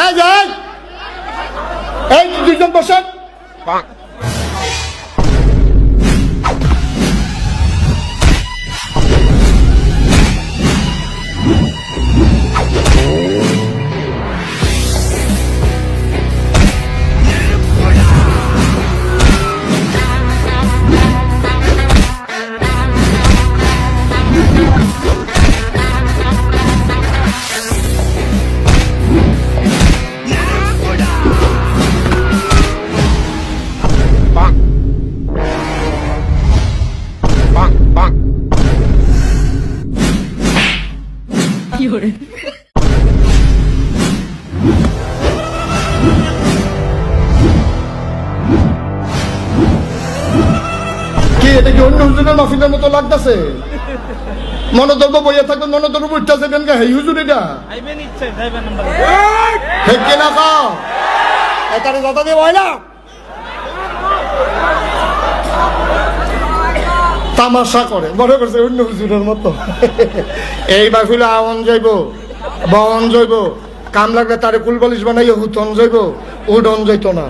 এই যাই, এই দুইজন বসেন। কি এটা কি অন্য হুজুরের মাহফিলের মতো লাগতেছে? মনোদর্ব বইয়া থাকবে, মনোদর্ব উঠতে যাবেন গা, হেই হুজুর এটা হেঁকে না খাও এটারে দাদা দিয়ে হয় না। তামাশা করে মনে করছে অন্য হুজুরের মতো। এই মাহফিলে আওয়ান যাইব, বহন যাইব, কাম লাগলে তারে কুলবালিশ বানাইয়া হুতন যাইব, উডন যাইতো না।